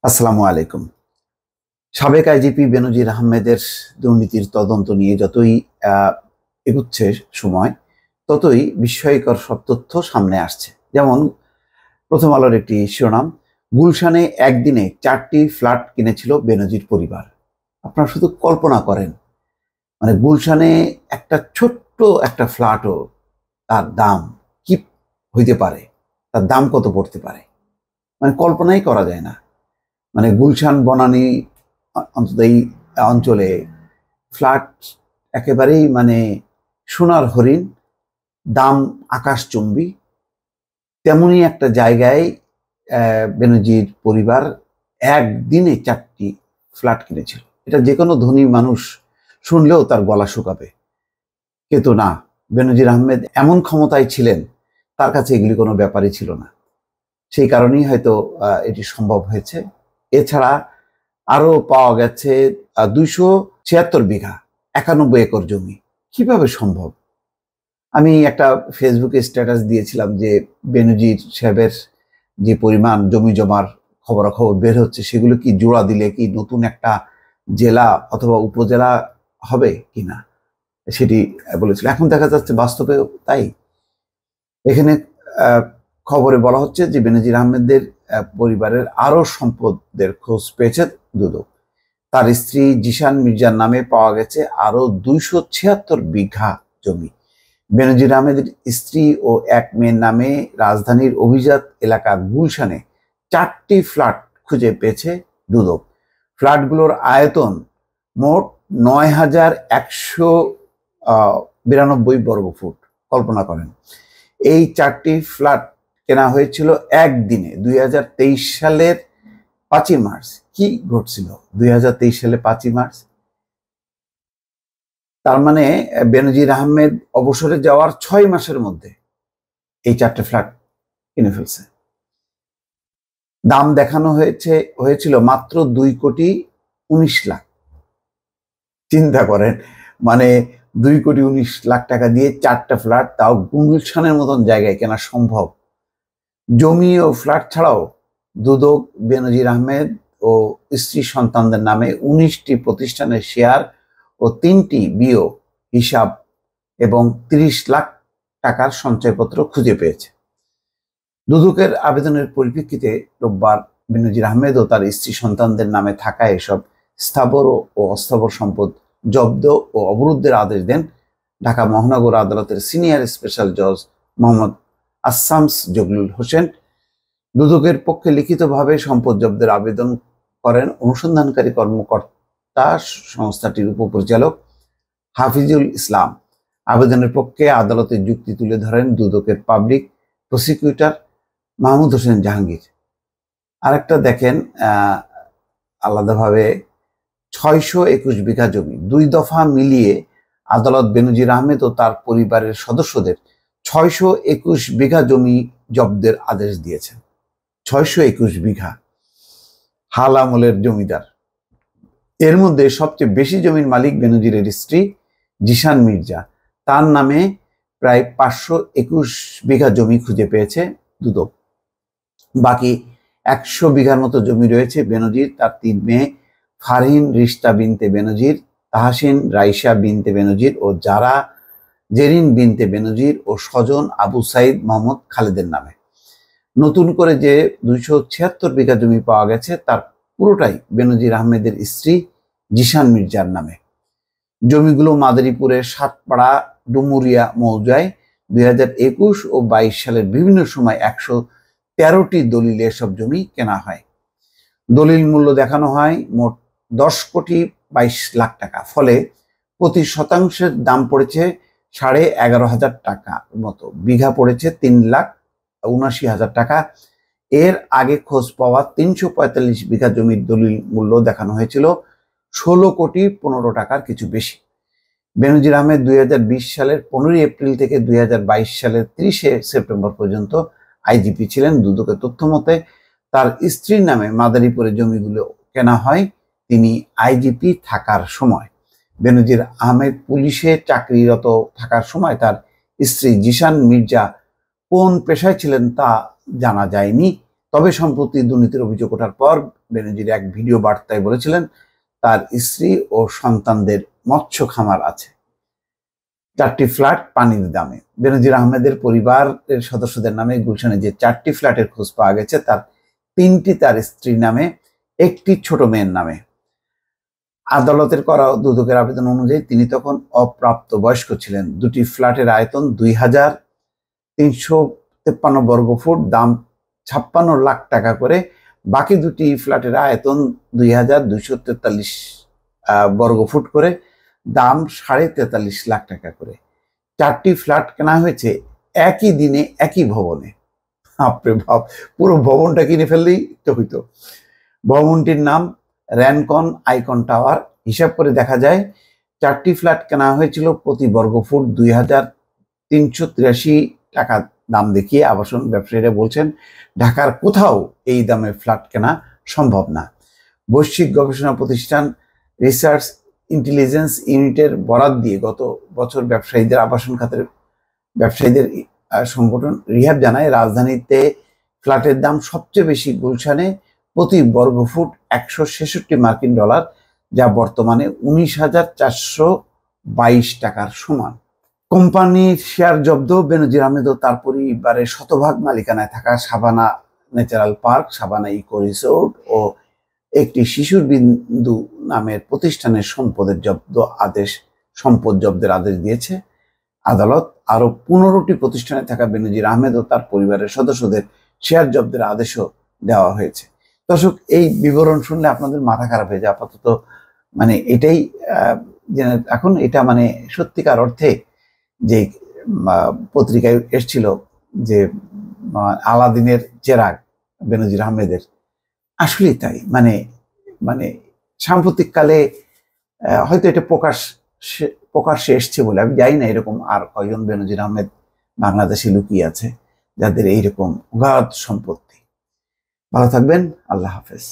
আসসালামু আলাইকুম। সাবেক আইজিপি বেনজির আহমেদের দুর্নীতির তদন্ত নিয়ে যতই এগুচ্ছে সময়, ততই বিস্ময়কর সব তথ্য সামনে আসছে। যেমন প্রথম আলোর একটি শিরোনাম, গুলশানে একদিনে 4টি ফ্ল্যাট কিনেছিল বেনজির পরিবার। আপনারা শুধু কল্পনা করেন, মানে গুলশানে একটা ছোট্ট একটা ফ্ল্যাটও তার দাম কি হইতে পারে, তার দাম কত পড়তে পারে, মানে কল্পনাই করা যায় না। মানে গুলশান বনানী অন্তত এই অঞ্চলে ফ্ল্যাট একেবারেই মানে সোনার হরিণ, দাম আকাশচুম্বী। তেমনই একটা জায়গায় বেনজির পরিবার একদিনে 4টি ফ্ল্যাট কিনেছিল। এটা যে কোনো ধনী মানুষ শুনলেও তার গলা শুকাবে, কিন্তু না, বেনজির আহমেদ এমন ক্ষমতায় ছিলেন, তার কাছে এগুলি কোনো ব্যাপারই ছিল না। সেই কারণেই হয়তো এটি সম্ভব হয়েছে। এছাড়া আরো পাওয়া গেছে 276 বিঘা, 91 একর জমি। কিভাবে সম্ভব? আমি একটা ফেসবুকে স্ট্যাটাস দিয়েছিলাম যে বেনজির সাহেবের যে পরিমাণ জমি জমার খবরাখবর বের হচ্ছে, সেগুলো কি জোড়া দিলে কি নতুন একটা জেলা অথবা উপজেলা হবে কিনা, সেটি বলেছিল। এখন দেখা যাচ্ছে বাস্তবেও তাই। এখানে খবরে বলা হচ্ছে যে বেনজির আহমেদের পরিবারের আরো সম্পদের খোঁজ পেয়েছে দুদক। তার স্ত্রী জিশান মির্জার নামে পাওয়া গেছে আরো 276 বিঘা জমি। বেনজির আহমেদের স্ত্রী ও এক মেয়ের নামে রাজধানীর অভিজাত এলাকা গুলশানে 4টি ফ্ল্যাট খুঁজে পেয়েছে দুদক। ফ্ল্যাটগুলোর আয়তন মোট 9,192 বর্গফুট। কল্পনা করেন, এই 4টি ফ্ল্যাট কেনা হয়েছিল একদিনে 2023 সালের 5ই মার্চ। কি ঘটছিল 2023 সালে 5ই মার্চ? তার মানে বেনজির আহমেদ অবসরে যাওয়ার 6 মাসের মধ্যে এই 4টে ফ্ল্যাট কিনে ফেলছে। দাম দেখানো হয়েছিল মাত্র 2,19,00,000। চিন্তা করেন, মানে 2,19,00,000 টাকা দিয়ে 4টা ফ্ল্যাট, তাও গুলশানের মতন জায়গায় কেনা সম্ভব? জমি ও ফ্ল্যাট ছাড়াও দুদক বেনজির আহমেদ ও স্ত্রী সন্তানদের নামে 19টি প্রতিষ্ঠানের শেয়ার ও 3টি বিও হিসাব এবং 30 লাখ টাকার সঞ্চয়পত্র খুঁজে পেয়েছে। দুদকের আবেদনের পরিপ্রেক্ষিতে রোববার বেনজির আহমেদ ও তার স্ত্রী সন্তানদের নামে থাকা এসব স্থাবর ও অস্থাবর সম্পদ জব্দ ও অবরুদ্ধের আদেশ দেন ঢাকা মহানগর আদালতের সিনিয়র স্পেশাল জজ মোহাম্মদ আসামস জগলুল হোসেন। দুদকের পক্ষে লিখিতভাবে সম্পদ জব্দের আবেদন করেন অনুসন্ধানকারী কর্মকর্তা সংস্থাটির উপপরিচালক হাফিজুল ইসলাম। আবেদনের পক্ষে আদালতে যুক্তি তুলে ধরেন দুদকের পাবলিক প্রসিকিউটর মাহমুদ হোসেন জাহাঙ্গীর। আরেকটা দেখেন, আলাদাভাবে 621 বিঘা জমি, 2 দফা মিলিয়ে আদালত বেনজির আহমেদ ও তার পরিবারের সদস্যদের 621 বিঘা জমি জব্দের আদেশ দিয়েছেন। 621 বিঘা, হাল আমলের জমিদার। এর মধ্যে সবচেয়ে বেশি জমির মালিক বেনজিরের স্ত্রী জিশান মির্জা। তার নামে প্রায় 521 বিঘা জমি খুঁজে পেয়েছে দুদক। বাকি 100 বিঘার মতো জমি রয়েছে বেনজির, তার 3 মেয়ে ফারহিন রিশতা বিনতে বেনজির, তাহসিন রাইসা বিনতে বেনজির ও জারা জেরিন বিনতে বেনজির ও স্বজন আবু সাইদ মোহাম্মদ খালেদের নামে। নতুন করে যে 276 বিঘা জমি পাওয়া গেছে, তার পুরোটাই বেনজির আহমেদের স্ত্রী জিশান মির্জার নামে। জমিগুলো মাদারীপুরের সাতপাড়া ডুমুরিয়া মৌজায় 2021 ও 22 সালের বিভিন্ন সময় 113টি দলিলে এসব জমি কেনা হয়। দলিল মূল্য দেখানো হয় মোট 10,22,00,000 টাকা। ফলে প্রতি শতাংশের দাম পড়েছে 11,500 টাকা মতো। বিঘা পড়েছে 3,79,000 টাকা। এর আগে খোঁজ পাওয়া 345 বিঘা জমির দলিল মূল্য দেখানো হয়েছিল 16,15,00,000 টাকার কিছু বেশি। বেনজির আহমেদ 2020 সালের 15 এপ্রিল থেকে 2022 সালের 30 সেপ্টেম্বর পর্যন্ত আইজিপি ছিলেন। দুদকের তথ্য মতে তার স্ত্রীর নামে মাদারীপুরে জমিগুলো কেনা হয় তিনি আইজিপি থাকার সময়। বেনজির আহমেদ পুলিশে চাকরিরত থাকার সময় তার স্ত্রী জিশান মির্জা কোন পেশায় ছিলেন তা জানা যায়নি। তবে সম্প্রতি দুর্নীতির অভিযোগ ওঠার পর বেনজির এক ভিডিও বার্তায় বলেছিলেন তার স্ত্রী ও সন্তানদের মৎস্য খামার আছে, 4টি ফ্ল্যাট পানির দামে। বেনজির আহমেদের পরিবারের সদস্যদের নামে গুলশানে যে 4টি ফ্ল্যাটের খোঁজ পাওয়া গেছে তার 3টি তার স্ত্রীর নামে, 1টি ছোট মেয়ের নামে। আদালতের করা দুদকের আবেদন অনুযায়ী তিনি তখন অপ্রাপ্তবয়স্ক ছিলেন। 2টি ফ্ল্যাটের আয়তন 2,353 বর্গফুট, দাম 56 লাখ টাকা করে। বাকি 2টি ফ্ল্যাটের আয়তন 2,243 বর্গফুট করে, দাম 43.5 লাখ টাকা করে। 4টি ফ্ল্যাট কেনা হয়েছে একই দিনে একই ভবনে। আপনি ভাব, পুরো ভবনটা কিনে ফেললেই তো হইতো। ভবনটির নাম র্যানকন আইকন টাওয়ার। হিসাব করে দেখা যায় 4টি ফ্ল্যাট কেনা হয়েছিল প্রতি বর্গফুট 2,383 টাকা দাম দেখিয়ে। আবাসন ব্যবসায়ীরা বলছেন ঢাকার কোথাও এই দামে ফ্ল্যাট কেনা সম্ভব না। বৈশ্বিক গবেষণা প্রতিষ্ঠান রিসার্চ ইন্টেলিজেন্স ইউনিটের বরাত দিয়ে গত বছর আবাসন খাতের ব্যবসায়ীদের সংগঠন রিহাব জানায় রাজধানীতে ফ্ল্যাটের দাম সবচেয়ে বেশি গুলশানে, প্রতি বর্গফুট 166 মার্কিন ডলার, যা বর্তমানে 19,422 টাকার সমান। কোম্পানির শেয়ার জব্দ। বেনজির আহমেদ ও তার পরিবারের শতভাগ মালিকানায় থাকা Savanna natural park, Savanna eco resort ও একটি শিশুর বিন্দু নামের প্রতিষ্ঠানের সম্পদ জব্দের আদেশ দিয়েছে আদালত। আরো 15টি প্রতিষ্ঠানে থাকা বেনজির আহমেদ ও তার পরিবারের সদস্যদের শেয়ার জব্দের আদেশও দেওয়া হয়েছে। দর্শক, এই বিবরণ শুনলে আপনাদের মাথা খারাপ হয়ে যায়। আপাতত মানে এটাই এখন এটা মানে সত্যিকার অর্থে যে পত্রিকায় এসছিল যে আলাদিনের চেরাগ বেনজির আহমেদের, আসলেই তাই। মানে সাম্প্রতিককালে হয়তো এটা প্রকাশ্যে এসছে বলে আমি জানি না এরকম আর কয়জন বেনজির আহমেদ বাংলাদেশে লুকিয়ে আছে যাদের এইরকম অগাধ সম্পত্তি। ভালো থাকবেন, আল্লাহ হাফেজ।